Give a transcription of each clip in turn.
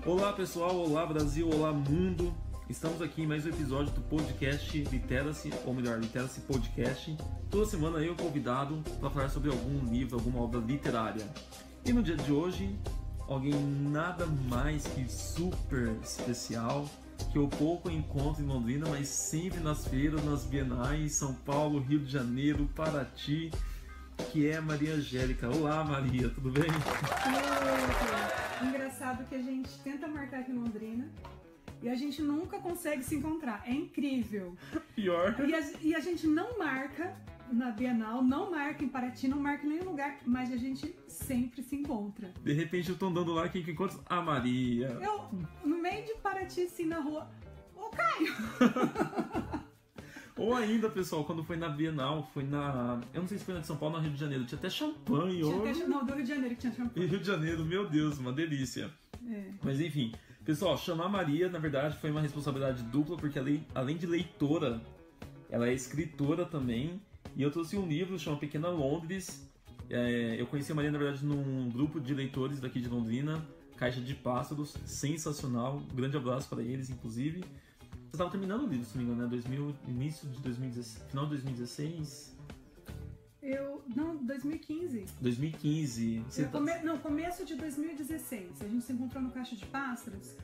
Olá pessoal, olá Brasil, olá mundo. Estamos aqui em mais um episódio do podcast Literacy, ou melhor, Literacy Podcast. Toda semana eu convidado para falar sobre algum livro, alguma obra literária. E no dia de hoje, alguém nada mais que super especial, que eu pouco encontro em Londrina, mas sempre nas feiras, nas bienais, São Paulo, Rio de Janeiro, Paraty, que é a Maria Angélica. Olá Maria, tudo bem? Oi, engraçado que a gente tenta marcar aqui em Londrina e a gente nunca consegue se encontrar, é incrível. Pior. E a gente não marca na Bienal, não marca em Paraty, não marca em nenhum lugar, mas a gente sempre se encontra. De repente eu tô andando lá, quem que encontra? A Maria. Eu, no meio de Paraty, assim, na rua, ô Caio! Ou ainda, pessoal, quando foi na Bienal, foi na... Eu não sei se foi na de São Paulo ou no Rio de Janeiro, tinha até champanhe. Não, do Rio de Janeiro que tinha champanhe. E Rio de Janeiro, meu Deus, uma delícia. É. Mas enfim, pessoal, chamar a Maria, na verdade, foi uma responsabilidade dupla, porque além de leitora, ela é escritora também. E eu trouxe um livro, chama Pequena Londres. Eu conheci a Maria, na verdade, num grupo de leitores daqui de Londrina, Caixa de Pássaros, sensacional. Um grande abraço para eles, inclusive. Você estava terminando o livro, se não me engano, né? Início de 2016, final de 2016? Não, 2015. 2015. Começo de 2016. A gente se encontrou no Caixa de Pássaros.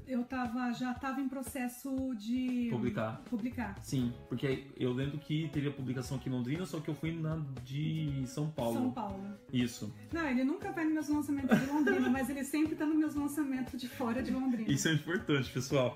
Eu já estava em processo de publicar. Sim, porque eu lembro que teve a publicação aqui em Londrina, só que eu fui na de São Paulo. São Paulo. Isso. Não, ele nunca vai nos meus lançamentos de Londrina, mas ele sempre está nos meus lançamentos de fora de Londrina. Isso é importante, pessoal.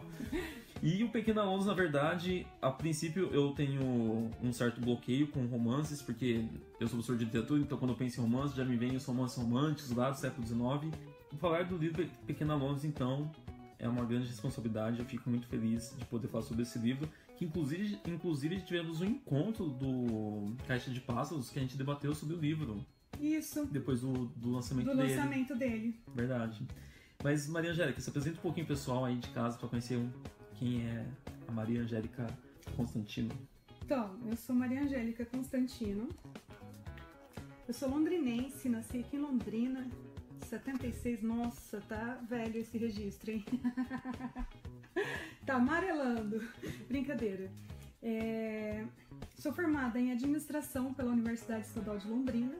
E o Pequena Londres, na verdade, a princípio eu tenho um certo bloqueio com romances, porque eu sou professor de literatura, então quando eu penso em romance, já me vem os romances românticos lá do século XIX. Falar do livro Pequena Londres, então, é uma grande responsabilidade. Eu fico muito feliz de poder falar sobre esse livro, que inclusive tivemos um encontro do Caixa de Pássaros, que a gente debateu sobre o livro. Isso. Depois do lançamento dele. Do lançamento dele. Verdade. Mas, Maria Angélica, se apresenta um pouquinho pessoal aí de casa para conhecer quem é a Maria Angélica Constantino. Então, eu sou Maria Angélica Constantino. Eu sou londrinense, nasci aqui em Londrina, 76. Nossa, tá velho esse registro, hein? Tá amarelando. Brincadeira. Sou formada em administração pela Universidade Estadual de Londrina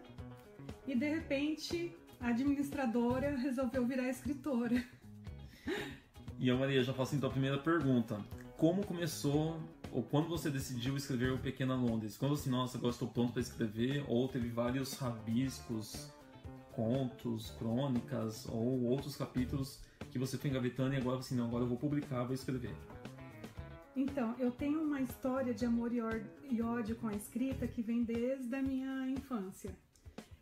e, de repente, a administradora resolveu virar escritora. E a Maria, já faço então a primeira pergunta. Como começou, ou quando você decidiu escrever o Pequena Londres? Quando assim, nossa, agora estou pronto para escrever? Ou teve vários rabiscos, contos, crônicas, ou outros capítulos que você foi engavetando e agora assim, não, agora eu vou publicar, vou escrever? Então, eu tenho uma história de amor e ódio com a escrita que vem desde a minha infância.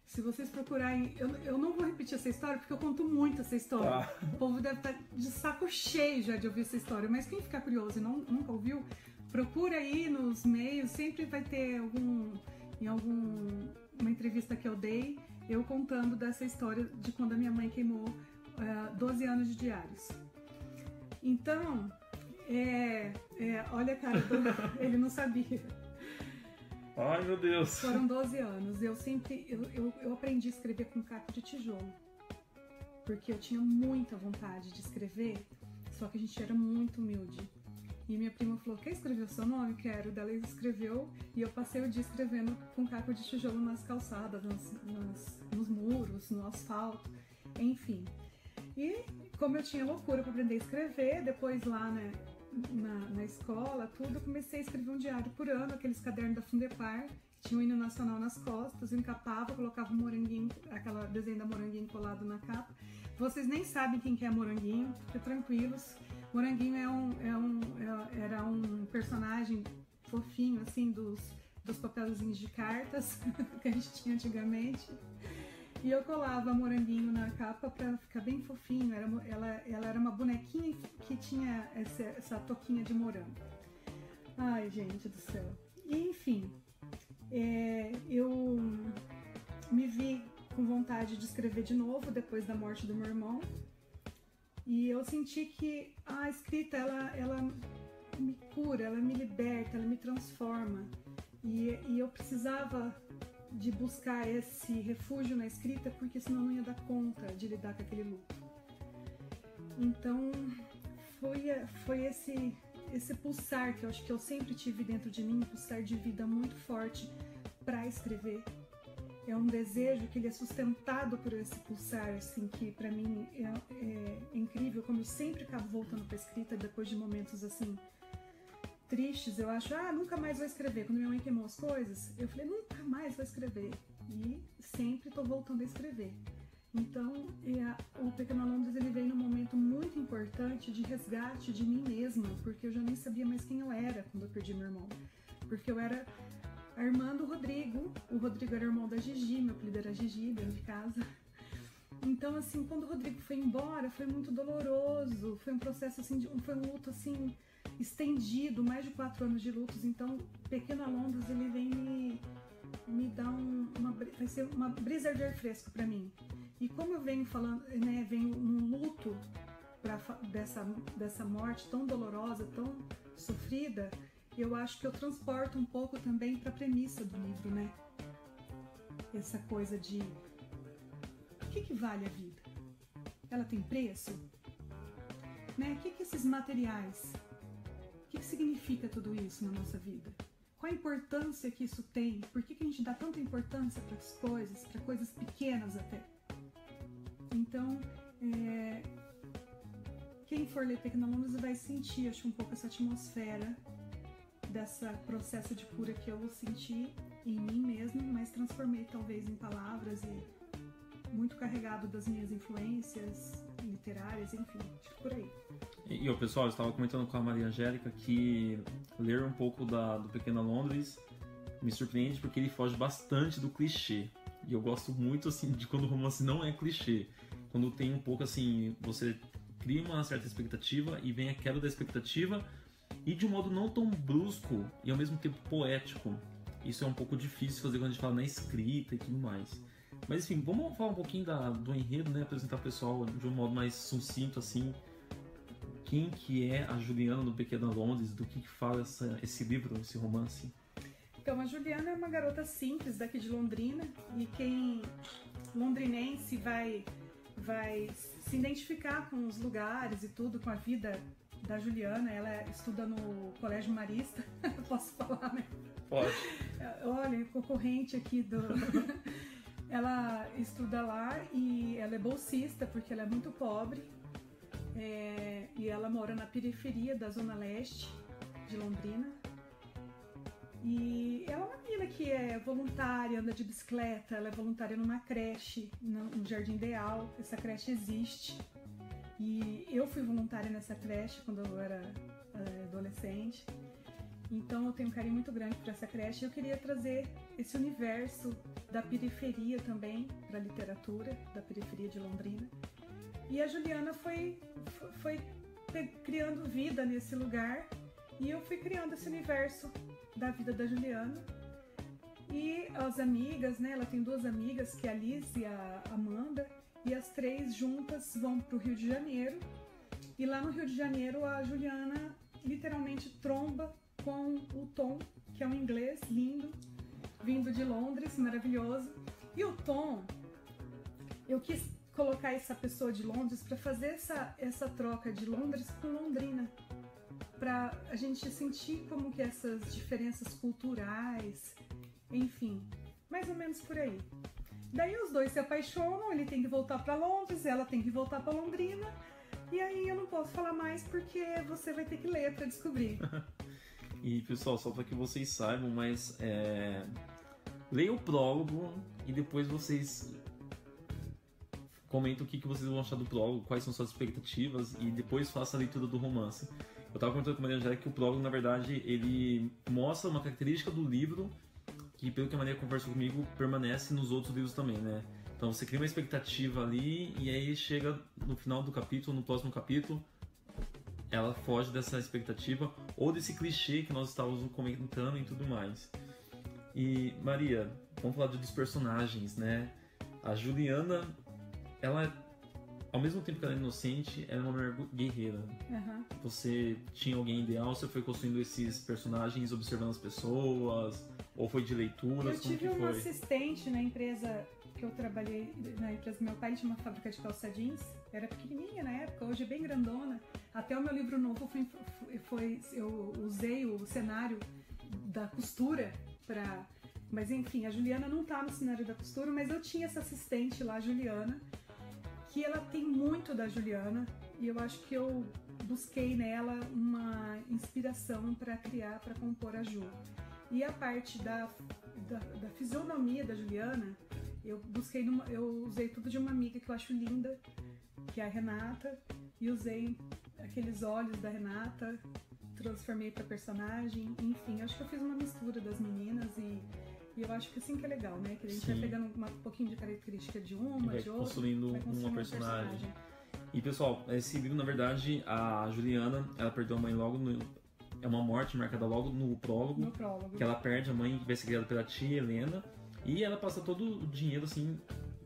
Se vocês procurarem, eu não vou repetir essa história porque eu conto muito essa história. O povo deve estar de saco cheio já de ouvir essa história, mas quem ficar curioso e nunca ouviu, procura aí nos meios, sempre vai ter uma entrevista que eu dei, eu contando dessa história de quando a minha mãe queimou 12 anos de diários. Então, olha a cara ele não sabia. Ai, meu Deus! Foram 12 anos. Eu aprendi a escrever com caco de tijolo. Porque eu tinha muita vontade de escrever, só que a gente era muito humilde. E minha prima falou, quer escrever o seu nome? Quero. Daí ela escreveu e eu passei o dia escrevendo com caco de tijolo nas calçadas, nos muros, no asfalto, enfim. E como eu tinha loucura para aprender a escrever, depois lá, né, na escola, tudo, eu comecei a escrever um diário por ano, aqueles cadernos da Fundepar, que tinha o hino nacional nas costas, eu encapava, colocava um moranguinho, aquela desenho da moranguinho colado na capa. Vocês nem sabem quem que é moranguinho, fiquem tranquilos. Moranguinho era um personagem fofinho, assim, dos papelzinhos de cartas que a gente tinha antigamente. E eu colava moranguinho na capa pra ficar bem fofinho. Ela era uma bonequinha que tinha essa toquinha de morango. Ai, gente do céu. E, enfim, eu me vi com vontade de escrever de novo depois da morte do meu irmão. E eu senti que a escrita, ela me cura, ela me liberta, ela me transforma. E eu precisava de buscar esse refúgio na escrita, porque senão não ia dar conta de lidar com aquele luto. Então, foi esse pulsar que eu acho que eu sempre tive dentro de mim, um pulsar de vida muito forte para escrever. É um desejo que ele é sustentado por esse pulsar, assim, que para mim é incrível, como eu sempre acabo voltando para a escrita depois de momentos assim tristes. Eu acho, nunca mais vou escrever. Quando minha mãe queimou as coisas, eu falei, nunca mais vou escrever. E sempre estou voltando a escrever. Então, o Pequena Londres ele veio num momento muito importante de resgate de mim mesma, porque eu já nem sabia mais quem eu era quando eu perdi meu irmão. Porque eu era a irmã do Rodrigo, o Rodrigo era irmão da Gigi, meu apelido era Gigi, dentro de casa. Então, assim, quando o Rodrigo foi embora, foi muito doloroso, foi um processo, assim, foi um luto, assim, estendido, mais de 4 anos de lutos. Então, Pequena Londres, ele vem me dar vai ser uma brisa de ar fresco pra mim. E como eu venho falando, né, venho um luto dessa morte tão dolorosa, tão sofrida, eu acho que eu transporto um pouco também para a premissa do livro, né? Essa coisa de o que vale a vida? Ela tem preço? Né? O que esses materiais? O que significa tudo isso na nossa vida? Qual a importância que isso tem? Por que a gente dá tanta importância para as coisas, para coisas pequenas até? Então, quem for ler Pequena Londres vai sentir, acho, um pouco essa atmosfera desse processo de cura que eu senti em mim mesma, mas transformei talvez em palavras e muito carregado das minhas influências literárias, enfim, por aí. E pessoal, eu estava comentando com a Maria Angélica que ler um pouco do Pequena Londres me surpreende porque ele foge bastante do clichê. E eu gosto muito, assim, de quando o romance não é clichê. Quando tem um pouco, assim, você cria uma certa expectativa e vem a queda da expectativa e de um modo não tão brusco e ao mesmo tempo poético. Isso é um pouco difícil fazer quando a gente fala na escrita e tudo mais. Mas enfim, vamos falar um pouquinho do enredo, né? Apresentar o pessoal de um modo mais sucinto, assim. Quem que é a Juliana do Pequena Londres? Do que fala esse livro, esse romance? Então, a Juliana é uma garota simples daqui de Londrina, e quem londrinense vai se identificar com os lugares e tudo, com a vida da Juliana. Ela estuda no Colégio Marista, posso falar, né? Pode. Olha, concorrente aqui do... Ela estuda lá e ela é bolsista, porque ela é muito pobre, e ela mora na periferia da Zona Leste de Londrina. E ela é uma menina que é voluntária, anda de bicicleta, ela é voluntária numa creche, no Jardim Ideal. Essa creche existe. E eu fui voluntária nessa creche quando eu era adolescente. Então eu tenho um carinho muito grande por essa creche. Eu queria trazer esse universo da periferia também para a literatura, da periferia de Londrina. E a Juliana foi criando vida nesse lugar. E eu fui criando esse universo da vida da Juliana. E as amigas, né? Ela tem 2 amigas, que é a Liz e a Amanda. E as 3 juntas vão para o Rio de Janeiro. E lá no Rio de Janeiro a Juliana literalmente tromba com o Tom, que é um inglês lindo, vindo de Londres, maravilhoso. E o Tom, eu quis colocar essa pessoa de Londres para fazer essa troca de Londres com Londrina, para a gente sentir como que essas diferenças culturais, enfim, mais ou menos por aí. Daí os dois se apaixonam, ele tem que voltar para Londres, ela tem que voltar para Londrina, e aí eu não posso falar mais porque você vai ter que ler para descobrir. E pessoal, só para que vocês saibam, mas leia o prólogo e depois vocês comentam o que vocês vão achar do prólogo, quais são suas expectativas, e depois faça a leitura do romance. Eu estava comentando com a Maria Angélica que o prólogo, na verdade, ele mostra uma característica do livro que, pelo que a Maria conversou comigo, permanece nos outros livros também, né? Então você cria uma expectativa ali e aí chega no final do capítulo, no próximo capítulo, ela foge dessa expectativa ou desse clichê que nós estávamos comentando e tudo mais. E Maria, vamos falar dos personagens, né? A Juliana, ela, ao mesmo tempo que ela é inocente, ela é uma mulher guerreira. Uhum. Você tinha alguém ideal? Você foi construindo esses personagens observando as pessoas? Ou foi de leituras? Eu tive uma assistente na empresa que eu trabalhei na empresa do meu pai, ele tinha uma fábrica de calça jeans, era pequenininha na época, hoje é bem grandona. Até o meu livro novo eu usei o cenário da costura para... Mas enfim, a Juliana não tá no cenário da costura, mas eu tinha essa assistente lá, a Juliana, que ela tem muito da Juliana, e eu acho que eu busquei nela uma inspiração para criar, para compor a Ju. E a parte da fisionomia da Juliana, eu usei tudo de uma amiga que eu acho linda, que é a Renata, e usei aqueles olhos da Renata, transformei para personagem, enfim, acho que eu fiz uma mistura das meninas e eu acho que assim que é legal, né? Que a gente vai pegando um pouquinho de característica de uma, de outra, construindo uma personagem. E pessoal, esse livro, na verdade, a Juliana, ela perdeu a mãe logo no... É uma morte marcada logo no prólogo. No prólogo. Que ela perde a mãe, que vai ser criada pela tia Helena. E ela passa todo o dinheiro, assim,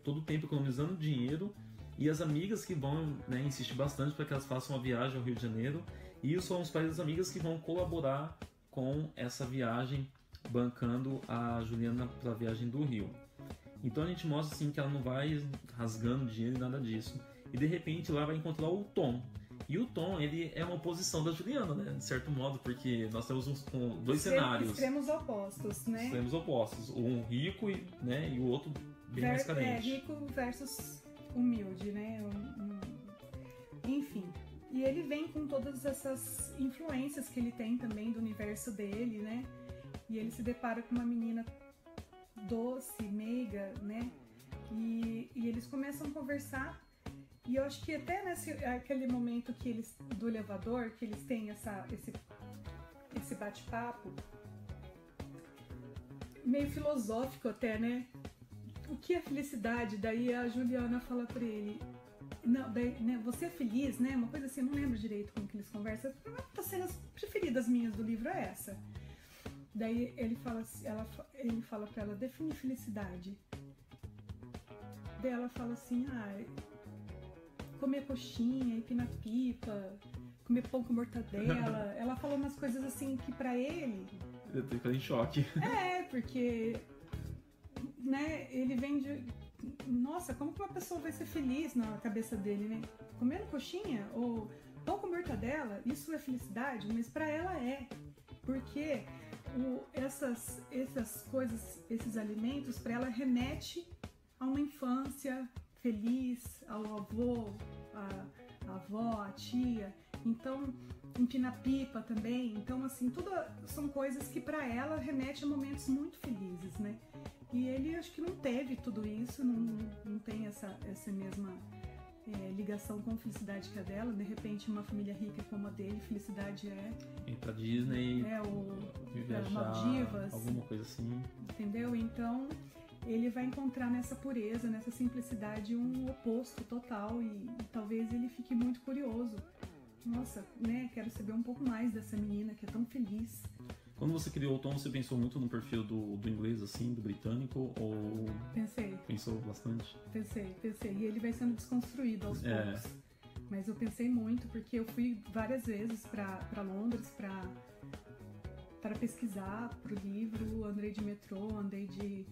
todo o tempo economizando dinheiro. E as amigas que vão, né, insistir bastante para que elas façam uma viagem ao Rio de Janeiro. E são os pais das amigas que vão colaborar com essa viagem, bancando a Juliana para a viagem do Rio. Então a gente mostra assim que ela não vai rasgando dinheiro e nada disso. E de repente lá vai encontrar o Tom. E o Tom, ele é uma oposição da Juliana, né? De certo modo, porque nós temos dois cenários. Extremos opostos, né? Extremos opostos. Um rico né? E o outro bem mais carente. Rico versus humilde, né? Enfim. E ele vem com todas essas influências que ele tem também do universo dele, né? E ele se depara com uma menina doce, meiga, né? E eles começam a conversar. E eu acho que até aquele momento que eles, do elevador, que eles têm esse bate-papo, meio filosófico até, né? O que é felicidade? Daí a Juliana fala pra ele, não, daí, né, você é feliz, né? Uma coisa assim, eu não lembro direito como que eles conversam. As cenas preferidas minhas do livro é essa. Daí ele fala pra ela, define felicidade. Daí ela fala assim, comer coxinha, empinar pipa, comer pão com mortadela. Ela falou umas coisas assim que pra ele... Eu tô ficando em choque. Porque... né, ele vem de... Nossa, como que uma pessoa vai ser feliz na cabeça dele, né? Comendo coxinha ou pão com mortadela, isso é felicidade? Mas pra ela é. Porque essas coisas, esses alimentos, pra ela remete a uma infância feliz, ao avô, a avó, a tia. Então, empinar pipa também. Então, assim, tudo são coisas que pra ela remete a momentos muito felizes, né? E ele, acho que não teve tudo isso, não tem essa mesma ligação com felicidade que a dela. De repente, uma família rica como a dele, felicidade é... Ir pra Disney, viajar, Maldivas, alguma coisa assim. Entendeu? Então... ele vai encontrar nessa pureza, nessa simplicidade, um oposto total e talvez ele fique muito curioso. Nossa, né? Quero saber um pouco mais dessa menina que é tão feliz. Quando você criou o Tom, você pensou muito no perfil do inglês, assim, do britânico, ou... Pensei. Pensou bastante? Pensei. E ele vai sendo desconstruído aos poucos. Mas eu pensei muito, porque eu fui várias vezes pra Londres para pesquisar pro livro, andei de metrô, andei de...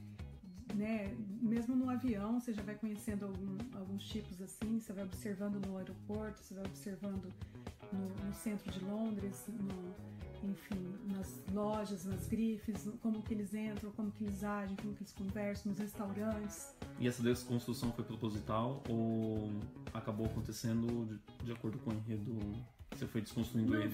né? Mesmo no avião, você já vai conhecendo alguns tipos assim, você vai observando no aeroporto, você vai observando no centro de Londres, enfim, nas lojas, nas grifes, como que eles entram, como que eles agem, como que eles conversam, nos restaurantes. E essa desconstrução foi proposital ou acabou acontecendo de acordo com o enredo? Você foi desconstruindo ele?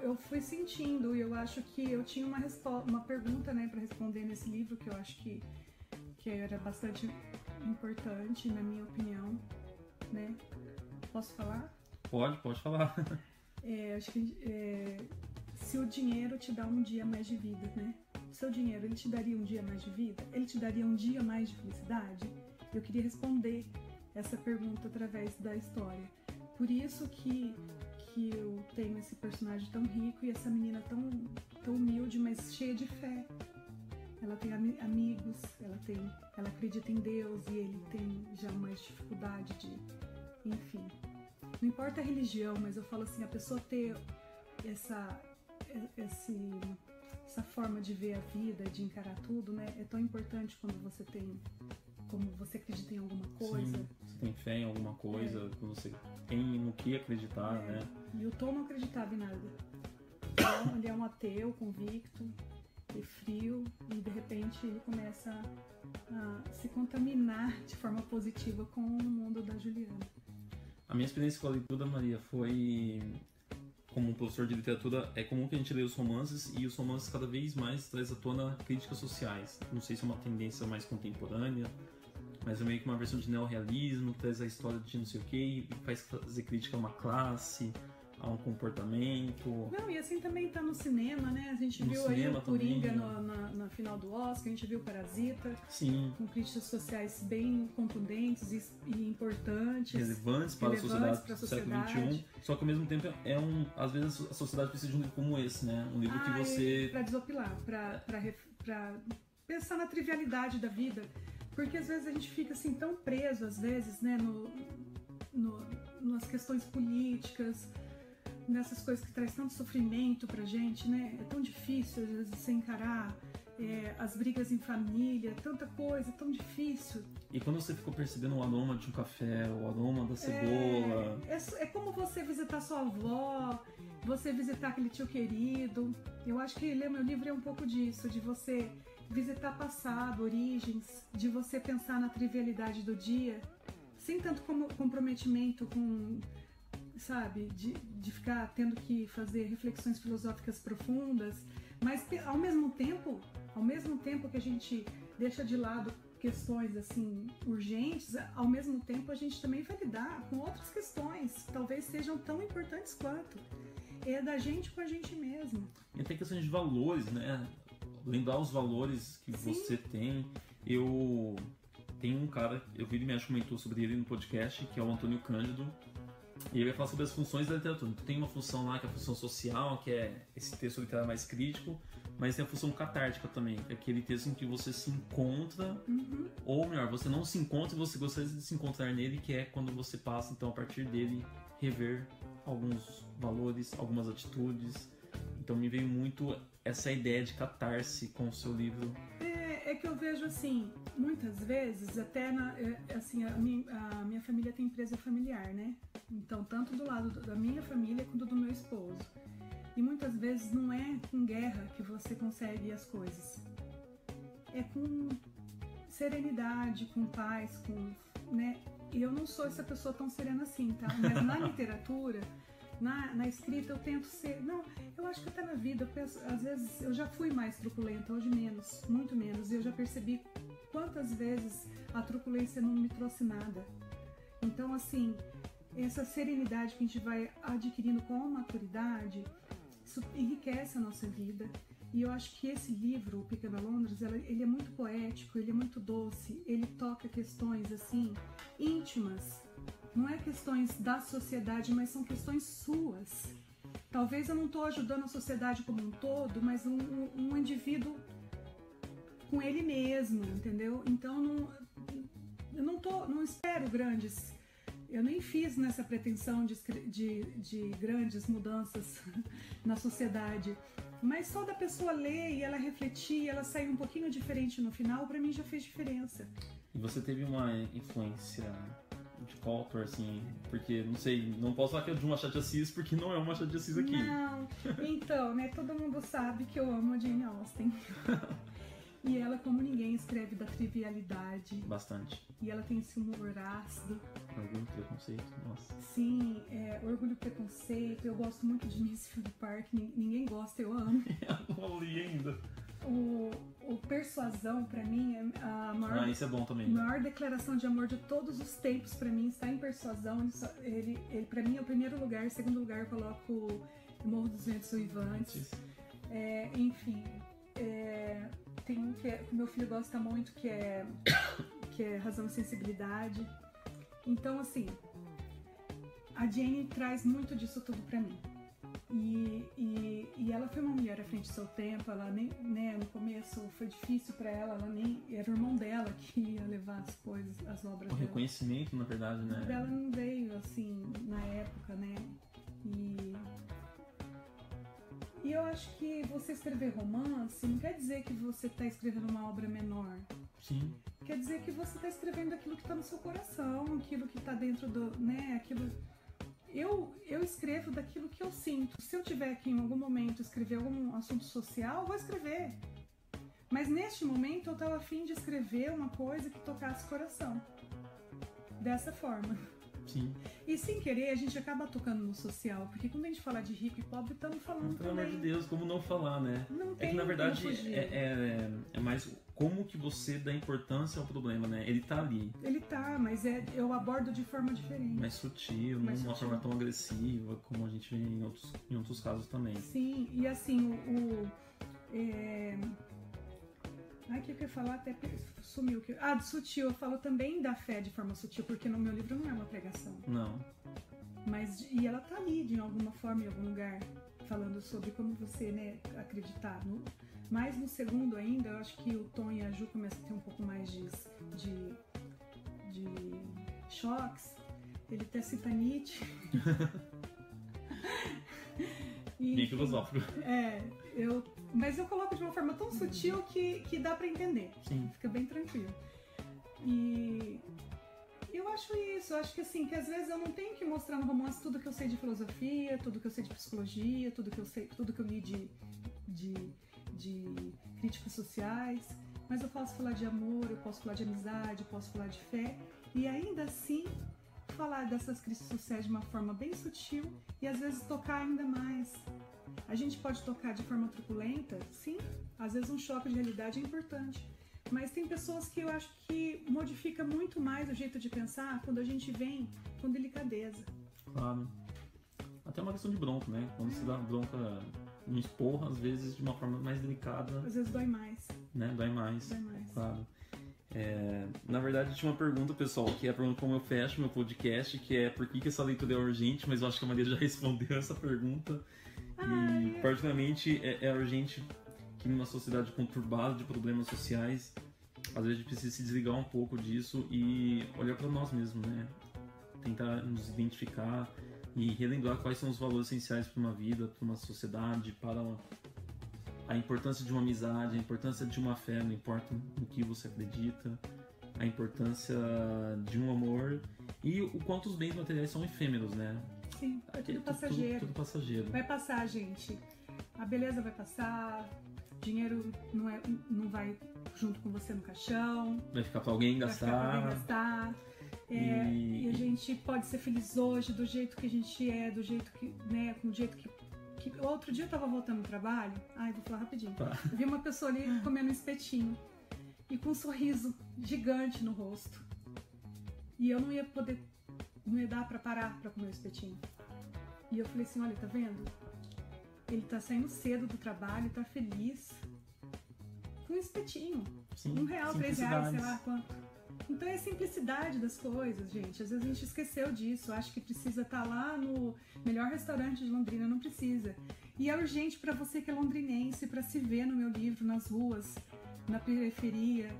Eu fui sentindo, e eu acho que eu tinha uma pergunta, né, para responder nesse livro, que eu acho que era bastante importante, na minha opinião, né? Posso falar? Pode falar. Acho que se o dinheiro te dá um dia mais de vida, né? O seu dinheiro, ele te daria um dia mais de vida? Ele te daria um dia mais de felicidade? Eu queria responder essa pergunta através da história. Por isso que eu tenho esse personagem tão rico e essa menina tão humilde, mas cheia de fé. Ela tem amigos, ela acredita em Deus e ele tem já mais dificuldade de... Enfim, não importa a religião, mas eu falo assim, a pessoa ter essa forma de ver a vida, de encarar tudo, né? É tão importante quando você tem como você acredita em alguma coisa. Sim, você tem fé em alguma coisa, quando você tem no que acreditar, né? E o Tom não acreditava em nada. Então, ele é um ateu convicto e frio, e de repente ele começa a se contaminar de forma positiva com o mundo da Juliana. A minha experiência com a leitura, Maria, foi... Como um professor de literatura, é comum que a gente leia os romances, e os romances cada vez mais traz à tona críticas sociais. Não sei se é uma tendência mais contemporânea, mas é meio que uma versão de neorrealismo, que traz a história de não sei o que, e faz fazer crítica a uma classe, a um comportamento. Não, e assim também tá no cinema, né? A gente viu aí o Coringa na final do Oscar, a gente viu Parasita. Sim. Com críticas sociais bem contundentes e importantes. Relevantes para a sociedade do século XXI. Só que ao mesmo tempo às vezes a sociedade precisa de um livro como esse, né? Um livro que você... Pra desopilar, pra pensar na trivialidade da vida. Porque às vezes a gente fica assim tão preso, às vezes, né? Nas questões políticas, nessas coisas que traz tanto sofrimento pra gente, né? É tão difícil às vezes você encarar as brigas em família, tanta coisa, tão difícil. E quando você ficou percebendo o aroma de um café, o aroma da cebola... É como você visitar sua avó, você visitar aquele tio querido. Eu acho que ler meu livro é um pouco disso, de você visitar passado, origens, de você pensar na trivialidade do dia, sem tanto comprometimento com... sabe, de ficar tendo que fazer reflexões filosóficas profundas, mas ao mesmo tempo que a gente deixa de lado questões assim urgentes, ao mesmo tempo a gente também vai lidar com outras questões que talvez sejam tão importantes quanto. É da gente com a gente mesmo. E tem questões de valores, né? Lembrar os valores que você tem. Eu tenho um cara, eu vi ele me comentou sobre ele no podcast, que é o Antônio Cândido. E ele vai falar sobre as funções da literatura. Então, tem uma função lá que é a função social, que é esse texto literário mais crítico, mas tem a função catártica também, que é aquele texto em que você se encontra, ou melhor, você não se encontra e você gostaria de se encontrar nele, que é quando você passa, então, a partir dele, rever alguns valores, algumas atitudes. Então me veio muito essa ideia de catarse com o seu livro. É que eu vejo assim, muitas vezes, até assim, a minha família tem empresa familiar, né? Então, tanto do lado da minha família quanto do meu esposo. E muitas vezes não é com guerra que você consegue as coisas. É com serenidade, com paz, né? E eu não sou essa pessoa tão serena assim, tá? Mas na literatura, na escrita, eu tento ser... Não, eu acho que até na vida, eu penso, às vezes eu já fui mais truculenta, hoje menos, muito menos. E eu já percebi quantas vezes a truculência não me trouxe nada. Então, assim, essa serenidade que a gente vai adquirindo com a maturidade, isso enriquece a nossa vida. E eu acho que esse livro, O Pequeno Londres, ele é muito poético, ele é muito doce, ele toca questões, assim, íntimas. Não é questões da sociedade, mas são questões suas. Talvez eu não estou ajudando a sociedade como um todo, mas um indivíduo com ele mesmo, entendeu? Então, eu não espero grandes... Eu nem fiz nessa pretensão de grandes mudanças na sociedade. Mas só da pessoa ler e ela refletir, ela sair um pouquinho diferente no final, pra mim já fez diferença. E você teve uma influência de qual autor, assim? Porque, não sei, não posso falar que é de um Machado de Assis, porque não é um Machado de Assis aqui. Não, então, né, todo mundo sabe que eu amo a Jane Austen. E ela, como ninguém, escreve da trivialidade. Bastante. E ela tem esse humor ácido. Orgulho e Preconceito, nossa. Sim, Orgulho e Preconceito. Eu gosto muito de Mansfield Park. Ninguém gosta, eu amo. Eu não li ainda. O Persuasão, pra mim, é a maior... isso é bom também. Maior declaração de amor de todos os tempos, pra mim, está em Persuasão. Ele pra mim, é o primeiro lugar. Em segundo lugar, eu coloco Morro dos Ventos Uivantes. Enfim... tem um que o meu filho gosta muito, que é Razão e Sensibilidade. Então, assim, a Jane traz muito disso tudo pra mim. E ela foi uma mulher à frente do seu tempo. Ela nem, né, no começo foi difícil pra ela, era o irmão dela que ia levar as coisas, as obras dela. O reconhecimento, na verdade, né? Ela não veio, assim, na época, né? E eu acho que você escrever romance não quer dizer que você está escrevendo uma obra menor. Sim. Quer dizer que você está escrevendo aquilo que está no seu coração, aquilo que está dentro do, né, aquilo... Eu escrevo daquilo que eu sinto. Se eu tiver que em algum momento escrever algum assunto social, eu vou escrever. Mas neste momento eu estava a fim de escrever uma coisa que tocasse o coração. Dessa forma. Sim. E sem querer a gente acaba tocando no social, porque quando a gente fala de rico e pobre, estamos falando Pelo também. amor de Deus, como não falar, né? Não tem que na verdade como fugir. é mais como que você dá importância ao problema, né? Ele tá ali. Ele tá, mas eu abordo de forma diferente. Mais sutil, não de uma forma tão agressiva como a gente vê em outros casos também. Sim, e assim, Ai, o que eu ia falar? Até sumiu. Do sutil. Eu falo também da fé de forma sutil, porque no meu livro não é uma pregação. Não. E ela tá ali, de alguma forma, em algum lugar, falando sobre como você, né, acreditar. Mas no segundo ainda, eu acho que o Tom e a Ju começam a ter um pouco mais de choques. Ele até cita Nietzsche. Bem filosófico. Mas eu coloco de uma forma tão sutil que dá pra entender. Sim. Fica bem tranquilo. E eu acho isso. Eu acho que assim, que às vezes eu não tenho que mostrar no romance tudo que eu sei de filosofia, tudo que eu sei de psicologia, tudo que eu li de críticas sociais. Mas eu posso falar de amor, eu posso falar de amizade, eu posso falar de fé. E ainda assim, falar dessas crises sociais de uma forma bem sutil e às vezes tocar ainda mais. A gente pode tocar de forma truculenta, sim, às vezes um choque de realidade é importante, mas tem pessoas que eu acho que modifica muito mais o jeito de pensar quando a gente vem com delicadeza. Claro. Até uma questão de bronca, né? Quando você dá bronca, um esporro, às vezes de uma forma mais delicada. Às vezes dói mais. Né? Dói mais. Dói mais. Claro. Na verdade, tinha uma pergunta, pessoal, que é a pergunta como eu fecho meu podcast, que é por que essa leitura é urgente, mas eu acho que a Maria já respondeu essa pergunta. E, particularmente, é urgente que numa sociedade conturbada de problemas sociais, às vezes a gente precisa se desligar um pouco disso e olhar para nós mesmos, né? Tentar nos identificar e relembrar quais são os valores essenciais para uma vida, para uma sociedade, para a importância de uma amizade, a importância de uma fé, não importa no que você acredita, a importância de um amor e o quanto os bens materiais são efêmeros, né? Sim, é tudo passageiro. Tudo passageiro. Vai passar, gente. A beleza vai passar, dinheiro não vai junto com você no caixão. Vai ficar pra alguém gastar. E a gente pode ser feliz hoje do jeito que a gente é, do jeito que, né, com o jeito que... Outro dia eu tava voltando do trabalho, vou falar rapidinho. Tá. Eu vi uma pessoa ali comendo um espetinho e com um sorriso gigante no rosto. E eu não ia dar pra parar pra comer o espetinho. E eu falei assim, olha, tá vendo? Ele tá saindo cedo do trabalho, tá feliz. Com um espetinho. Sim, R$1, R$3, sei lá quanto. Então é a simplicidade das coisas, gente. Às vezes a gente esqueceu disso. Acho que precisa estar lá no melhor restaurante de Londrina. Não precisa. E é urgente pra você que é londrinense, pra se ver no meu livro, nas ruas, na periferia,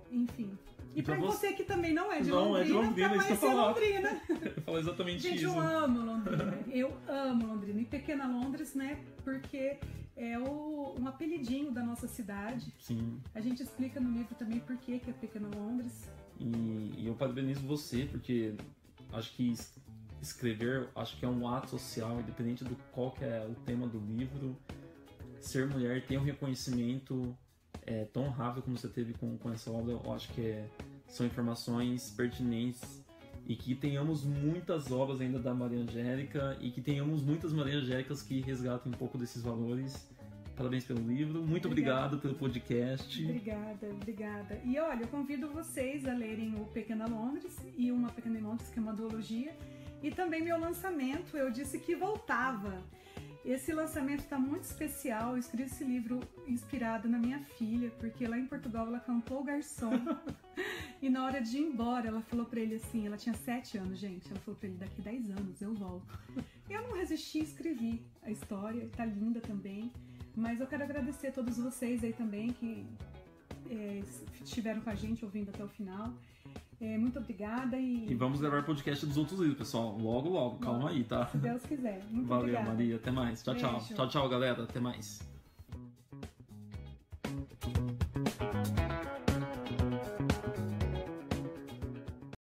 enfim. E pra você que também não é de Londrina, pra conhecer Londrina. Eu falo exatamente gente, isso. Eu amo Londrina. Eu amo Londrina. E Pequena Londres, né? Porque é um apelidinho da nossa cidade. Sim. A gente explica no livro também por que é Pequena Londres. E eu parabenizo você, porque acho que escrever, acho que é um ato social, independente do qual que é o tema do livro. Ser mulher, ter um reconhecimento tão rápido como você teve com essa obra, eu acho que são informações pertinentes e que tenhamos muitas obras ainda da Maria Angélica e que tenhamos muitas Maria Angélicas que resgatem um pouco desses valores. Parabéns pelo livro, muito obrigado pelo podcast. Obrigada. E olha, eu convido vocês a lerem o Pequena Londres e Uma Pequena em Londres, que é uma duologia, e também meu lançamento, eu disse que voltava. Esse lançamento está muito especial. Eu escrevi esse livro inspirado na minha filha, porque lá em Portugal ela cantou o garçom e na hora de ir embora ela falou pra ele assim, ela tinha 7 anos, gente, ela falou pra ele, daqui 10 anos eu volto. Eu não resisti e escrevi a história, tá linda também, mas eu quero agradecer a todos vocês aí também que estiveram com a gente ouvindo até o final. Muito obrigada e vamos gravar podcast dos outros livros, pessoal. Logo, calma aí, tá? Se Deus quiser. Muito Valeu, obrigada. Maria. Até mais. Tchau, Beijo. tchau. Tchau, galera. Até mais.